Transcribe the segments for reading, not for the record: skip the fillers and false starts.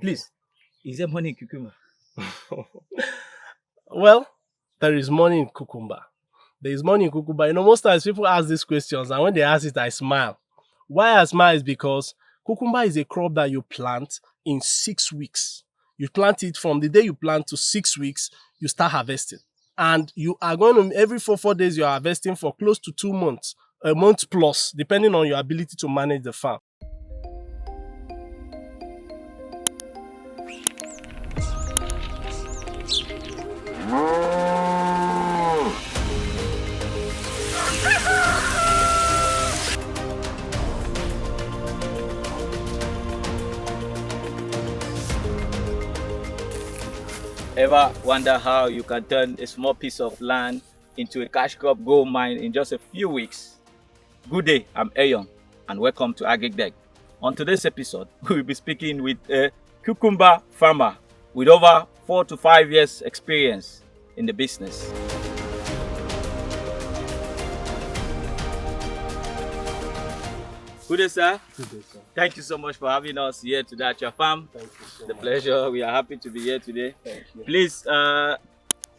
Please, is there money in cucumber? Well, there is money in cucumber. There is money in cucumber. Most times people ask these questions, and when they ask it, I smile. Why I smile is because cucumber is a crop that you plant in 6 weeks. You plant it from the day you plant to 6 weeks, you start harvesting. And you are going to, every 4 days, you are harvesting for close to 2 months, a month plus, depending on your ability to manage the farm. Ever wonder how you can turn a small piece of land into a cash crop gold mine in just a few weeks? Good day, I'm Ayon, and welcome to AGRICDECK. On today's episode, we will be speaking with a cucumber farmer with over 4 to 5 years experience in the business. Good day, sir. Good day, sir. Thank you so much for having us here today at your farm. Thank you so The much. pleasure. We are happy to be here today. Thank you. Please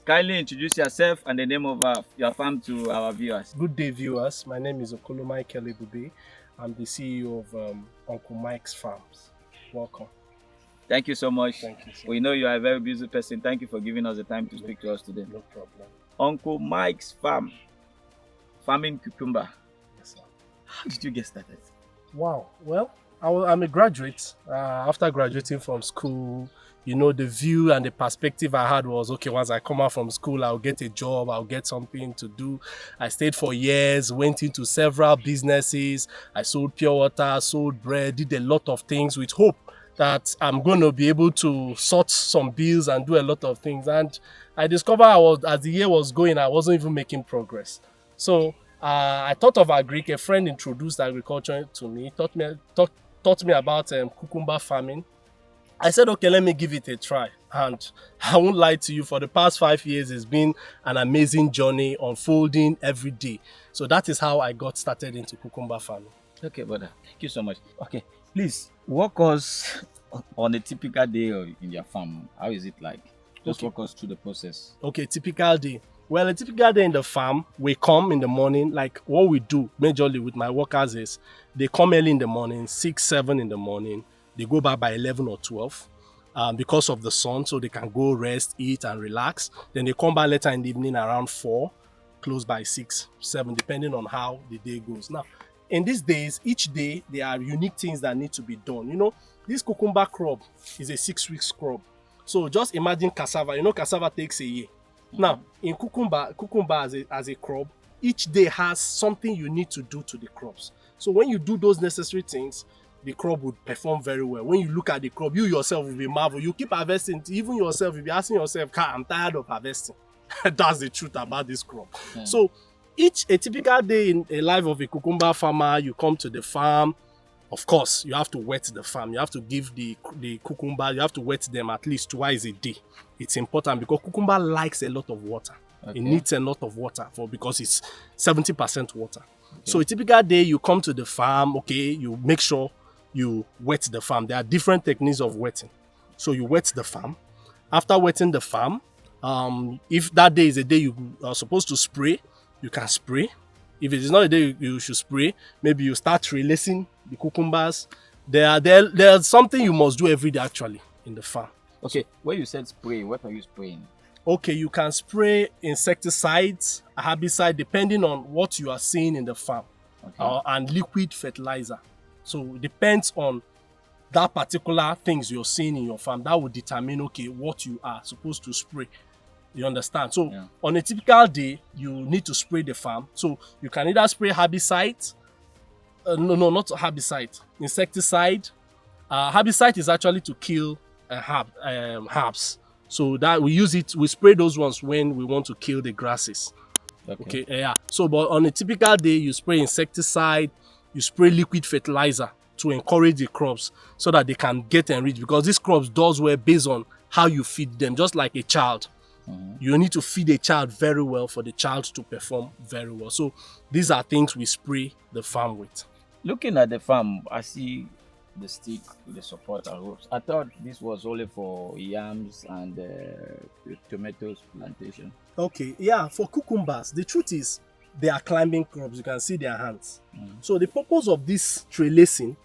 kindly introduce yourself and the name of your farm to our viewers. Good day, viewers. My name is Okolomai Kelebube. I'm the CEO of Uncle Mike's Farms. Welcome. Thank you so much. Thank you, sir. We know you are a very busy person. Thank you for giving us the time to speak to us today. No problem. Uncle Mike's farm, farming cucumber. Yes, sir. How did you get started? Wow. Well, I'm a graduate. After graduating from school, the view and the perspective I had was, okay, once I come out from school, I'll get a job, I'll get something to do. I stayed for years, went into several businesses. I sold pure water, sold bread, did a lot of things with hope that I'm going to be able to sort some bills and do a lot of things. And I discovered as the year was going, I wasn't even making progress. So I thought of agric. A friend introduced agriculture to me, taught me about cucumber farming. I said, okay, let me give it a try. And I won't lie to you, for the past 5 years, it's been an amazing journey, unfolding every day. So that is how I got started into cucumber farming. Okay, brother. Thank you so much. Okay, please walk us on a typical day in your farm. How is it like? Just walk us through the process. Okay, typical day. Well, a typical day in the farm, we come in the morning. Like what we do majorly with my workers is they come early in the morning, 6, 7 in the morning. They go back by 11 or 12 because of the sun, so they can go rest, eat, and relax. Then they come back later in the evening around 4, close by 6, 7, depending on how the day goes. Now, in these days, each day, there are unique things that need to be done. This cucumber crop is a 6-week crop. So just imagine cassava. Cassava takes a year. Now, in cucumber as a crop, each day has something you need to do to the crops. So when you do those necessary things, the crop would perform very well. When you look at the crop, you yourself will be marveled. You keep harvesting, even yourself, you'll be asking yourself, I'm tired of harvesting. That's the truth about this crop. Yeah. So a typical day in a life of a cucumber farmer, you come to the farm. Of course, you have to wet the farm. You have to give the cucumber, you have to wet them at least twice a day. It's important because cucumber likes a lot of water. Okay. It needs a lot of water because it's 70% water. Okay. So a typical day, you come to the farm, okay, you make sure you wet the farm. There are different techniques of wetting. So you wet the farm. After wetting the farm, if that day is a day you are supposed to spray, you can spray. If it is not a day you should spray, maybe you start releasing the cucumbers. There's something you must do every day actually in the farm. Okay, when you said spray, what are you spraying? Okay, you can spray insecticides, herbicide, depending on what you are seeing in the farm, okay. And liquid fertilizer. So it depends on that particular things you're seeing in your farm. That will determine, okay, what you are supposed to spray. You understand? So on a typical day, you need to spray the farm. So you can either spray herbicide. No, not herbicide. Insecticide. Herbicide is actually to kill herbs. So that we spray those ones when we want to kill the grasses. Okay. Yeah. So, but on a typical day, you spray insecticide, you spray liquid fertilizer to encourage the crops so that they can get enriched, because these crops does well based on how you feed them, just like a child. You need to feed a child very well for the child to perform very well. So these are things we spray the farm with. Looking at the farm, I see the stick with the support and ropes. I thought this was only for yams and tomatoes plantation. Okay, yeah, for cucumbers, the truth is they are climbing crops. You can see their hands. So the purpose of this trellising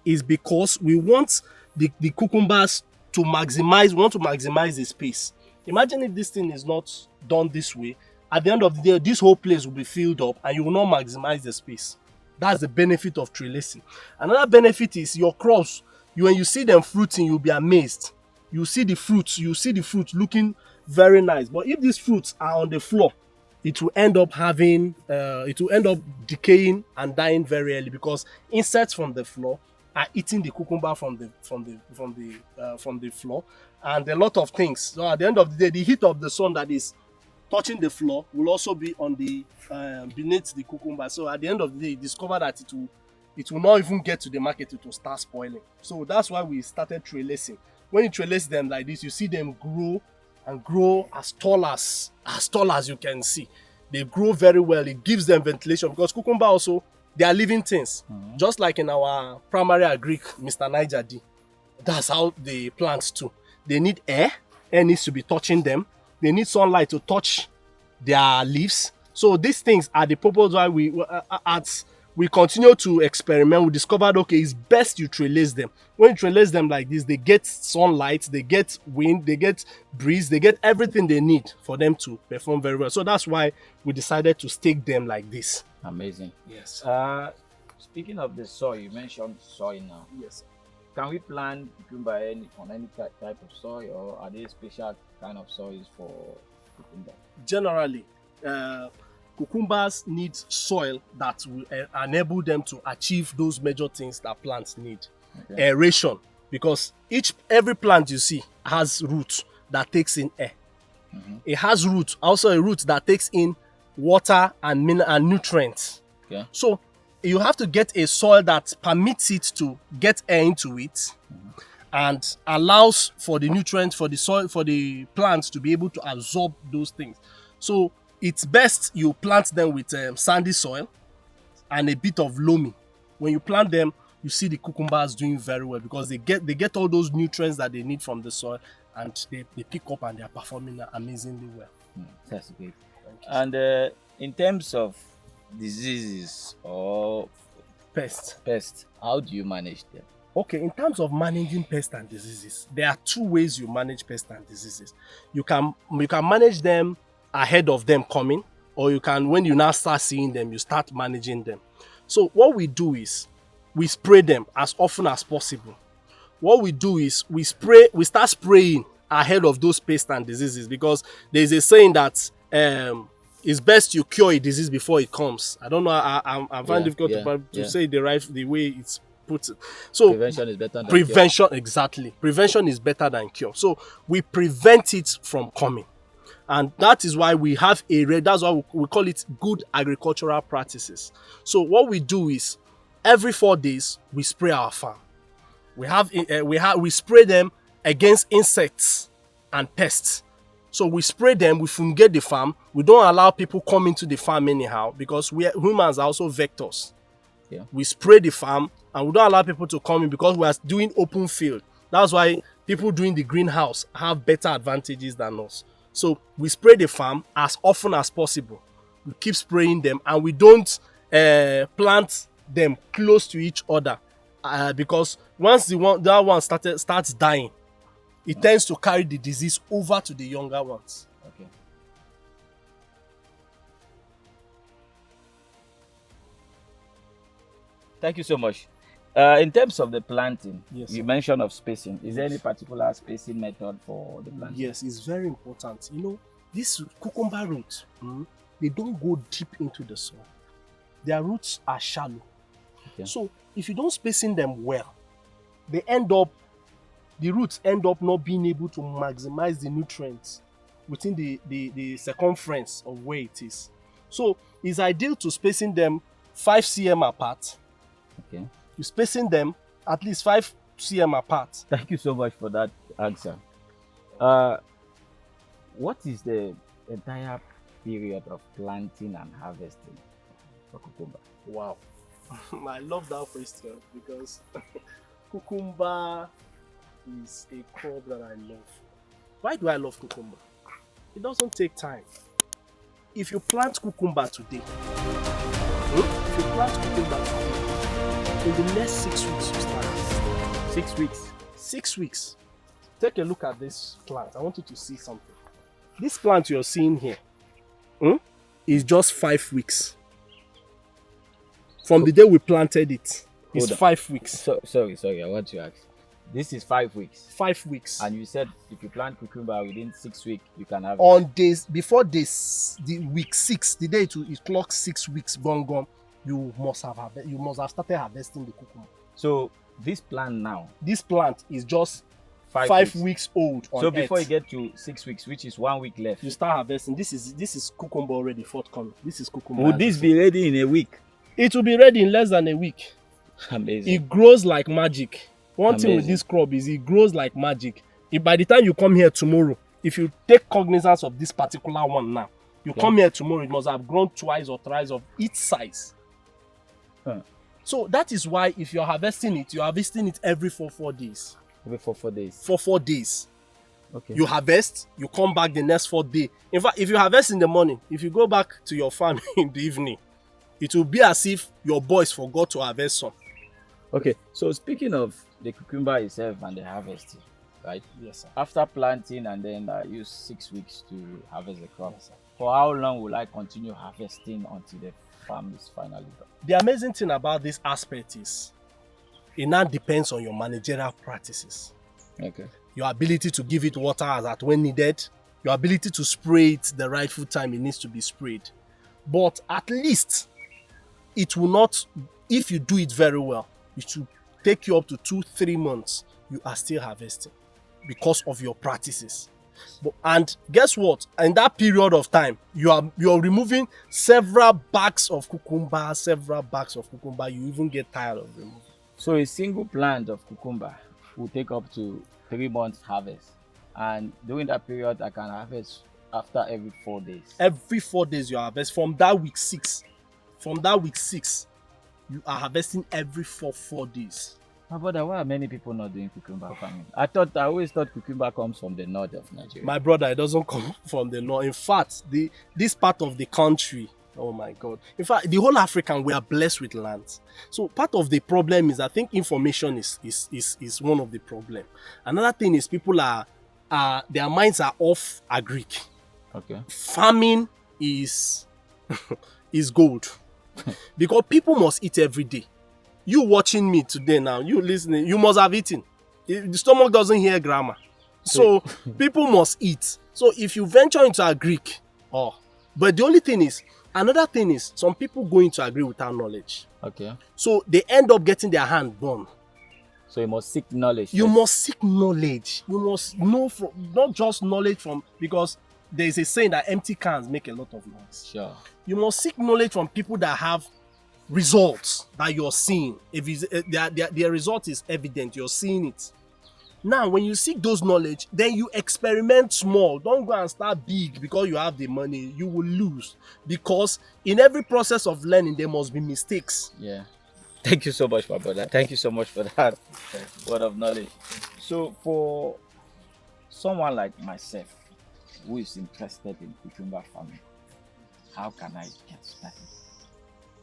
is because we want the cucumbers to maximize, we want to maximize the space. Imagine if this thing is not done this way, at the end of the day, this whole place will be filled up and you will not maximize the space. That's the benefit of trellising. Another benefit is your crops, when you see them fruiting, you'll be amazed. You see the fruits looking very nice. But if these fruits are on the floor, it will end up decaying and dying very early because insects from the floor are eating the cucumber from the floor, and a lot of things. So at the end of the day, the heat of the sun that is touching the floor will also be on the beneath the cucumber. So at the end of the day, you discover that it will not even get to the market, it will start spoiling. So that's why we started trellising. When you trellis them like this, you see them grow and grow as tall as you can see. They grow very well. It gives them ventilation because cucumber also, they are living things. Just like in our primary agric, Mr. Niger D. That's how the plants too. They need air. Air needs to be touching them. They need sunlight to touch their leaves. So these things are the purpose why we continue to experiment. We discovered, okay, it's best you trellis them. When you trellis them like this, they get sunlight, they get wind, they get breeze, they get everything they need for them to perform very well. So that's why we decided to stake them like this. Amazing. Yes. Speaking of the soil, you mentioned soil now. Yes. Can we plant cucumber on any type of soil, or are there special kind of soils for cucumber? Generally, cucumbers need soil that will enable them to achieve those major things that plants need. Okay. Aeration, because every plant you see has roots that takes in air. It has roots, also a root that takes in water and nutrients. Okay. So you have to get a soil that permits it to get air into it and allows for the nutrients for the soil, for the plants to be able to absorb those things. So it's best you plant them with sandy soil and a bit of loamy. When you plant them, you see the cucumbers doing very well because they get all those nutrients that they need from the soil, and they pick up and they are performing amazingly well. That's great. And in terms of diseases or pests, how do you manage them? Okay, in terms of managing pests and diseases, there are two ways you manage pests and diseases. You can manage them ahead of them coming, or you can, when you now start seeing them, you start managing them. So what we do is we spray them as often as possible. What we do is we start spraying ahead of those pests and diseases, because there's a saying that it's best you cure a disease before it comes. I don't know, I find it difficult to say the way it's put it. So prevention is better than prevention, cure. Exactly. Prevention is better than cure. So we prevent it from coming. And that is why we have that's why we call it good agricultural practices. So what we do is every 4 days we spray our farm. We spray them against insects and pests. So we spray them, we fungate the farm. We don't allow people come into the farm anyhow, because humans are also vectors. Yeah. We spray the farm and we don't allow people to come in because we are doing open field. That's why people doing the greenhouse have better advantages than us. So we spray the farm as often as possible. We keep spraying them, and we don't plant them close to each other, because once that one starts dying, it tends to carry the disease over to the younger ones. Okay. Thank you so much. In terms of the planting, you mentioned of spacing. Is there any particular spacing method for the planting? Yes, it's very important. You know, these cucumber roots, they don't go deep into the soil. Their roots are shallow. Okay. So if you don't spacing them well, the roots end up not being able to maximize the nutrients within the circumference of where it is. So it's ideal to spacing them 5 cm apart. Okay. You spacing them at least 5 cm apart. Thank you so much for that answer. What is the entire period of planting and harvesting for cucumber? Wow. I love that question, because Cucumber is a crop that I love. Why do I love cucumber? It doesn't take time. If you plant cucumber today, if you plant cucumber today, in the next 6 weeks you start harvesting. 6 weeks. 6 weeks. Take a look at this plant. I want you to see something. This plant you're seeing here is just 5 weeks. From the day we planted it, it's 5 weeks. Sorry, I want to ask. This is 5 weeks. 5 weeks. And you said if you plant cucumber within 6 weeks, you can have on days before this, the week 6, the day it clocks 6 weeks gone, you must have started harvesting the cucumber. So this plant now, this plant is just 5 weeks old. So before you get to 6 weeks, which is 1 week left, you start harvesting. This is cucumber already forthcoming. This is cucumber. Would this be ready in a week? It will be ready in less than a week. Amazing. It grows like magic. One thing with this crop is it grows like magic. If by the time you come here tomorrow, if you take cognizance of this particular one now, you come here tomorrow, it must have grown twice or thrice of its size. So that is why if you're harvesting it, you're harvesting it every 4 days. Every 4 days. For 4 days. Okay. You harvest, you come back the next 4th day. In fact, if you harvest in the morning, if you go back to your farm in the evening, it will be as if your boys forgot to harvest some. Okay, so speaking of the cucumber itself and the harvesting, right? Yes, sir. After planting and then use 6 weeks to harvest the crop, yes, for how long will I continue harvesting until the farm is finally done? The amazing thing about this aspect is it now depends on your managerial practices. Okay. Your ability to give it water as at when needed, your ability to spray it the rightful time it needs to be sprayed. But at least it will not, if you do it very well, it should take you up to 2-3 months. You are still harvesting because of your practices. And guess what? In that period of time, you're removing several bags of cucumber. You even get tired of removing. So a single plant of cucumber will take up to 3 months harvest, and during that period I can harvest after every 4 days. Every 4 days you harvest from that week 6. From that week 6, you are harvesting every 4 days. My brother, why are many people not doing cucumber farming? I always thought cucumber comes from the north of Nigeria. My brother, it doesn't come from the north. In fact, this part of the country, oh my God. In fact, the whole African, we are blessed with land. So part of the problem is, I think information is one of the problem. Another thing is people their minds are off agric. Okay. Farming is gold. Because people must eat every day. You watching me today now, you listening, you must have eaten. The stomach doesn't hear grammar. So people must eat. So if you venture into agric, but the only thing is, another thing is, some people go into agric without knowledge. Okay. So they end up getting their hand burned. So you must seek knowledge. You must seek knowledge. You must know from, not just knowledge from, because there is a saying that empty cans make a lot of noise. Sure. You must seek knowledge from people that have results that you're seeing. If their result is evident, you're seeing it. Now, when you seek those knowledge, then you experiment small. Don't go and start big because you have the money. You will lose. Because in every process of learning, there must be mistakes. Yeah. Thank you so much, my brother. Thank you so much for that word of knowledge. So for someone like myself who is interested in cucumber farming, how can I get started?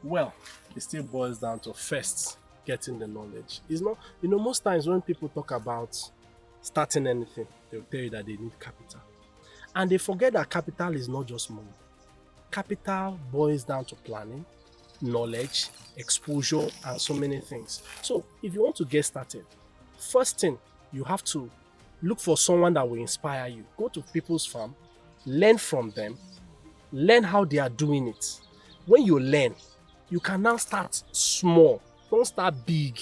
Well, it still boils down to first getting the knowledge. It's not, most times when people talk about starting anything, they'll tell you that they need capital. And they forget that capital is not just money. Capital boils down to planning, knowledge, exposure, and so many things. So if you want to get started, first thing, you have to look for someone that will inspire you. Go to people's farm, learn from them, learn how they are doing it. When you learn, you can now start small. Don't start big.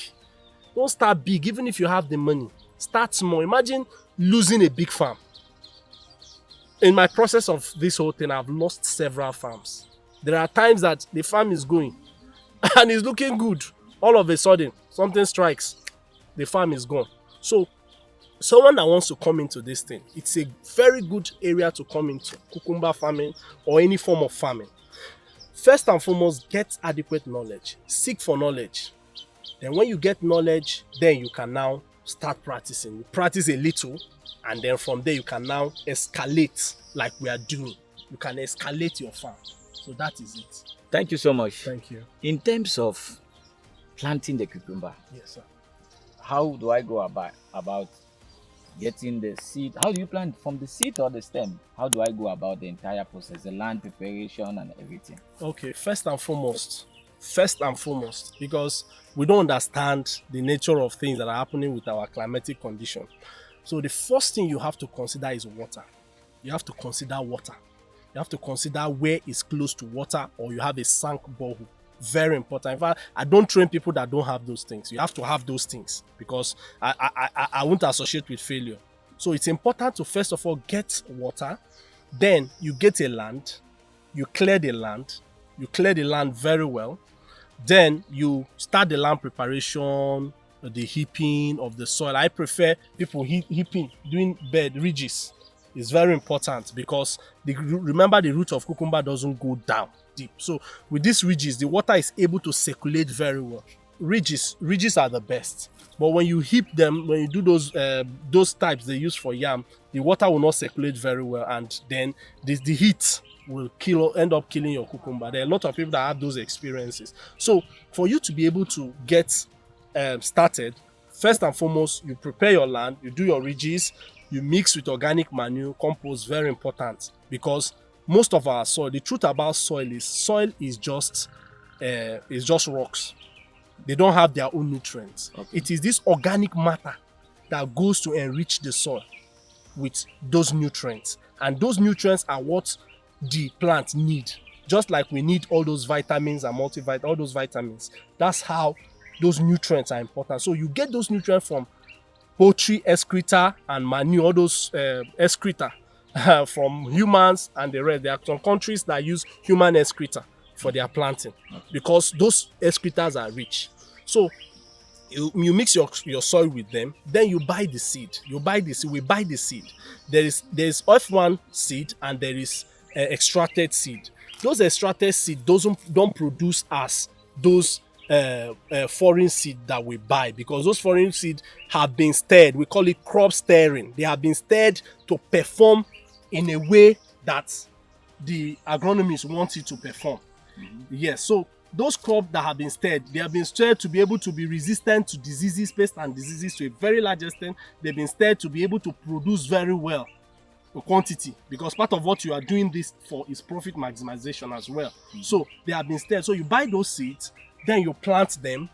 Don't start big, even if you have the money. Start small. Imagine losing a big farm. In my process of this whole thing, I've lost several farms. There are times that the farm is going and it's looking good. All of a sudden, something strikes. The farm is gone. So, someone that wants to come into this thing, it's a very good area to come into. Cucumber farming or any form of farming. First and foremost, get adequate knowledge. Seek for knowledge. Then when you get knowledge, then you can now start practicing. You practice a little, and then from there you can now escalate like we are doing. You can escalate your farm. So that is it. Thank you so much. Thank you. In terms of planting the cucumber, Yes, sir. how do I go about getting the seed? How do you plant, from the seed or the stem? How do I go about the entire process, the land preparation and everything? Okay, first and foremost, because we don't understand the nature of things that are happening with our climatic condition. So the first thing you have to consider is water. You have to consider water. You have to consider where it's close to water, or you have a sunk borehole. Very important. In fact, I don't train people that don't have those things. You have to have those things, because I won't associate with failure. So it's important to first of all get water. Then you get a land. You clear the land. You clear the land very well. Then you start the land preparation, the heaping of the soil. I prefer people heaping, doing bed ridges. Is very important, because remember, the root of cucumber doesn't go down deep. So with these ridges, the water is able to circulate very well. Ridges are the best. But when you heap them, when you do those types they use for yam, the water will not circulate very well, and then the heat will end up killing your cucumber. There are a lot of people that have those experiences. So for you to be able to get started, first and foremost, you prepare your land, you do your ridges, you mix with organic manure, compost, very important, because most of our soil, the truth about soil is just rocks. They don't have their own nutrients. Okay. It is this organic matter that goes to enrich the soil with those nutrients, and those nutrients are what the plants need. Just like we need all those vitamins and multivitamins, all those vitamins. That's how those nutrients are important. So you get those nutrients from poultry excreta and manure, all those excreta from humans and the rest. There are some countries that use human excreta for their planting, because those excretas are rich. So you mix your soil with them, then you buy the seed. We buy the seed. There is F1 seed and there is extracted seed. Those extracted seed don't produce as those foreign seed that we buy, because those foreign seed have been stirred. We call it crop stirring. They have been stirred to perform in a way that the agronomists want it to perform. Yes, so those crops that have been stirred, they have been stirred to be able to be resistant to diseases, pests and diseases to a very large extent. They've been stirred to be able to produce very well quantity, because part of what you are doing this for is profit maximization as well. So they have been stirred. So you buy those seeds, then you plant them.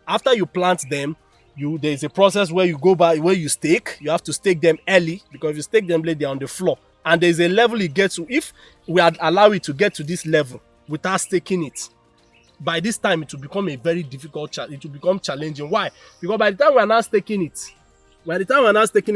After you plant them, there's a process where you go by, where you stake. You have to stake them early, because if you stake them late, they're on the floor. And there's a level it gets to. If we had allowed it to get to this level without staking it, by this time it will become a very difficult it will become challenging. Why? Because by the time we are now staking it,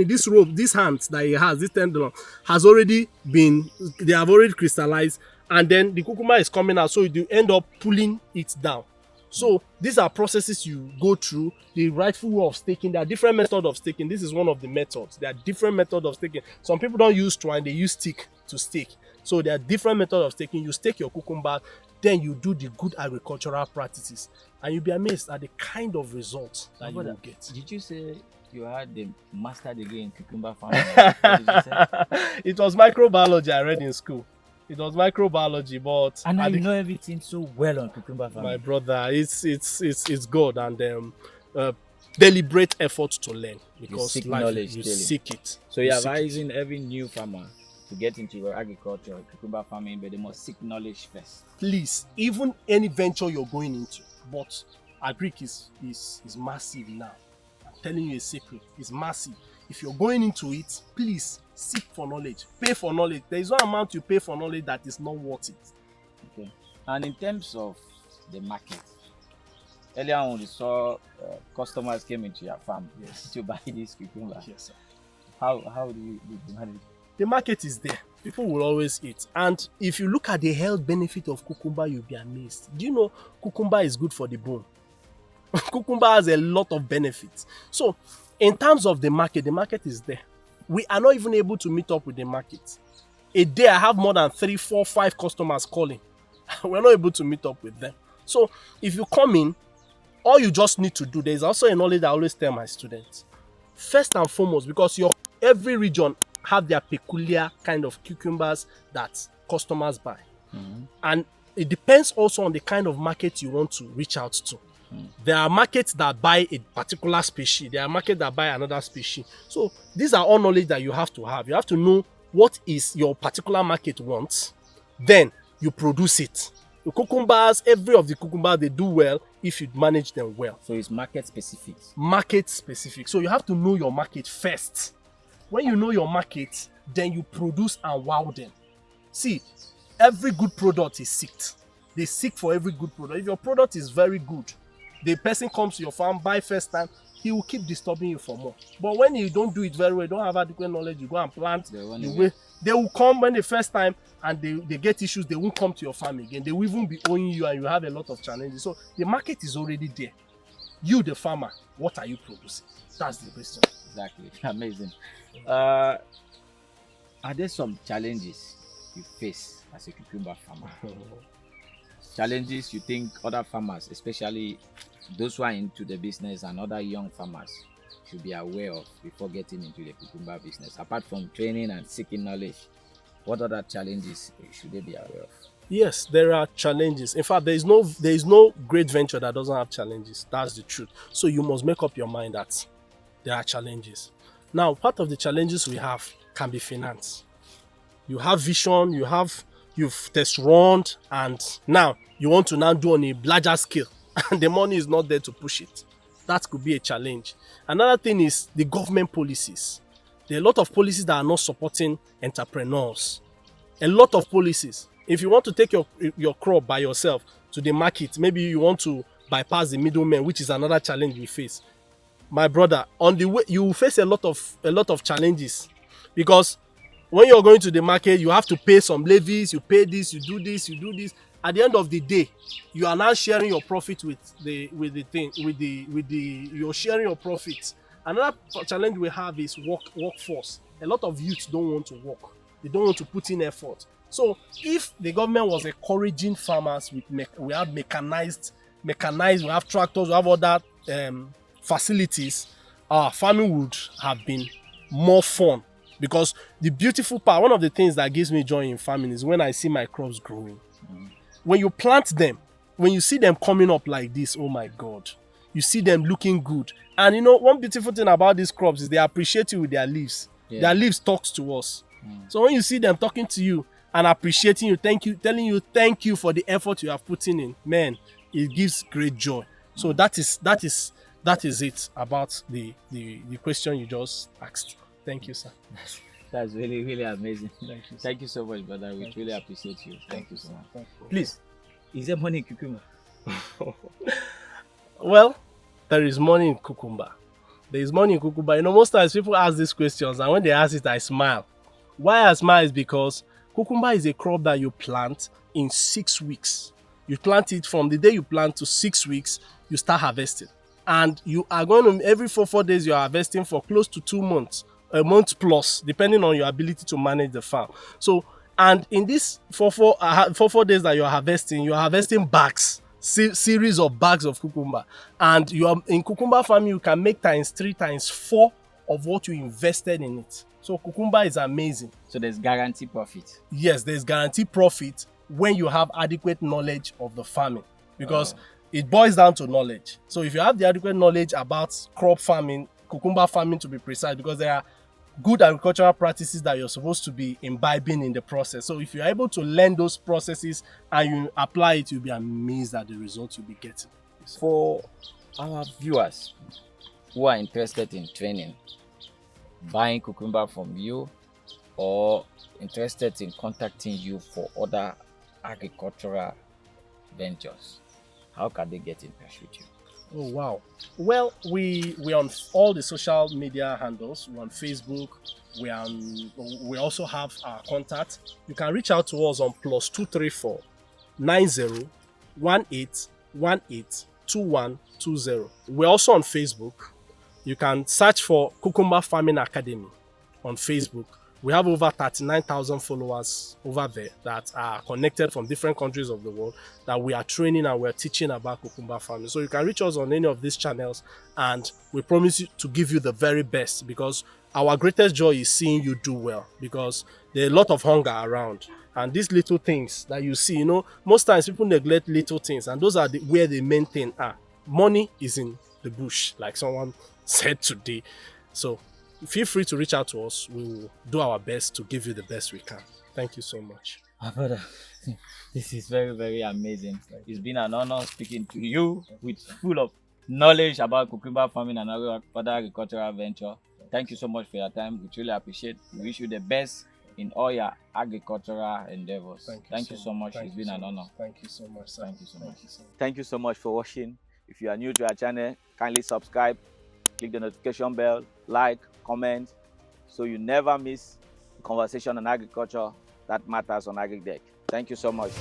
this rope, this hands that he has, this tendon has already been, they have already crystallized, and then the cucumber is coming out, so you end up pulling it down. So these are processes you go through. The rightful way of staking, there are different methods of staking. This is one of the methods. There are different methods of staking. Some people don't use twine, they use stick to stake. So there are different methods of staking. You stake your cucumber, then you do the good agricultural practices, and you'll be amazed at the kind of results that you will get. Did you say you had the master degree in cucumber farming? What did you say? It was microbiology I read in school. It was microbiology, but and now you know everything so well on cucumber farming. My brother, it's good, and deliberate effort to learn, because you seek knowledge, you seek it. So you're advising every new farmer to get into agriculture, cucumber farming, but they must seek knowledge first. Please, even any venture you're going into, but agric is massive now. I'm telling you a secret, it's massive. If you're going into it, please seek for knowledge, pay for knowledge. There is no amount you pay for knowledge that is not worth it. Okay. And in terms of the market, earlier on we saw customers came into your farm to buy this cucumber. Yes, sir. How do you manage? The market is there. People will always eat. And if you look at the health benefit of cucumber, you'll be amazed. Do you know cucumber is good for the bone? Cucumber has a lot of benefits. So in terms of the market is there. We are not even able to meet up with the market. A day I have more than 3, 4, 5 customers calling. We're not able to meet up with them. So if you come in, all you just need to do, there's also a knowledge I always tell my students. First and foremost, because every region have their peculiar kind of cucumbers that customers buy. And it depends also on the kind of market you want to reach out to. There are markets that buy a particular species. There are markets that buy another species. So these are all knowledge that you have to have. You have to know what is your particular market wants. Then you produce it. The cucumbers, every of the cucumbers, they do well if you manage them well. So it's market specific. Market specific. So you have to know your market first. When you know your market, then you produce and wow them. See, every good product is seeked. They seek for every good product. If your product is very good, the person comes to your farm, buy first time, he will keep disturbing you for more. But when you don't do it very well, you don't have adequate knowledge, you go and plant, they will come when the first time and they get issues, they won't come to your farm again. They will even be owing you and you have a lot of challenges. So the market is already there. You, the farmer, what are you producing? That's the question. Exactly. Amazing. Are there some challenges you face as a cucumber farmer? Challenges you think other farmers, especially those who are into the business and other young farmers, should be aware of before getting into the cucumber business? Apart from training and seeking knowledge, what other challenges should they be aware of? Yes, there are challenges. In fact, there is no great venture that doesn't have challenges. That's the truth. So you must make up your mind that there are challenges. Now, part of the challenges we have can be finance. You have vision, you've test run, and now you want to now do on a larger scale, and the money is not there to push it. That could be a challenge. Another thing is the government policies. There are a lot of policies that are not supporting entrepreneurs. A lot of policies. If you want to take your crop by yourself to the market, maybe you want to bypass the middlemen, which is another challenge we face. My brother, on the way you will face a lot of challenges, because when you're going to the market, you have to pay some levies, you pay this, you do this, you do this. At the end of the day, you are now sharing your profit you're sharing your profits. Another challenge we have is workforce. A lot of youths don't want to work. They don't want to put in effort. So if the government was encouraging farmers we have mechanized, we have tractors, we have other facilities, our farming would have been more fun. Because the beautiful part, one of the things that gives me joy in farming is when I see my crops growing. When you plant them, when you see them coming up like this, oh my God, you see them looking good. And you know, one beautiful thing about these crops is they appreciate you with their leaves. Yeah. Their leaves talks to us. So when you see them talking to you and appreciating you, telling you thank you for the effort you have put in, man, it gives great joy. So that is it about the question you just asked. Thank you, sir. That's really, really amazing. Thank you so much, brother. We really appreciate you. Thank you so much. Please, is there money in cucumber? Well, there is money in cucumber. There is money in cucumber. You know, most times people ask these questions, and when they ask it, I smile. Why I smile is because cucumber is a crop that you plant in 6 weeks. You plant it from the day you plant to 6 weeks, you start harvesting. And you are going to, every 4 days, you are harvesting for close to 2 months. A month plus, depending on your ability to manage the farm. So, and in this 4 days that you are harvesting bags, series of bags of cucumber. And you are in cucumber farming, you can make times 3, times 4 of what you invested in it. So cucumber is amazing. So there's guaranteed profit. Yes, there's guaranteed profit when you have adequate knowledge of the farming, because it boils down to knowledge. So if you have the adequate knowledge about crop farming, cucumber farming to be precise, because there are good agricultural practices that you're supposed to be imbibing in the process. So if you're able to learn those processes and you apply it, you'll be amazed at the results you'll be getting. For our viewers who are interested in training, buying cucumber from you, or interested in contacting you for other agricultural ventures, how can they get in touch with you? Oh wow. Well, we on all the social media handles. We're on Facebook. We also have our contact. You can reach out to us on +234 90 18 18 2120. We're also on Facebook. You can search for Cucumber Farming Academy on Facebook. We have over 39,000 followers over there that are connected from different countries of the world that we are training and we're teaching about cucumber farming. So you can reach us on any of these channels, and we promise you to give you the very best, because our greatest joy is seeing you do well, because there are a lot of hunger around. And these little things that you see, most times people neglect little things, and those are where the main thing are. Money is in the bush, like someone said today. So feel free to reach out to us. We will do our best to give you the best we can. Thank you so much. My brother, this is very, very amazing. It's been an honor speaking to you with full of knowledge about cucumber farming and other agricultural venture. Thank you so much for your time. We truly appreciate. We wish you the best in all your agricultural endeavors. Thank you so much. It's been an honor. Thank you so much. Thank you so much. Thank you so much for watching. If you are new to our channel, kindly subscribe, click the notification bell, like, comment, so you never miss the conversation on agriculture that matters on AGRICDECK. Thank you so much.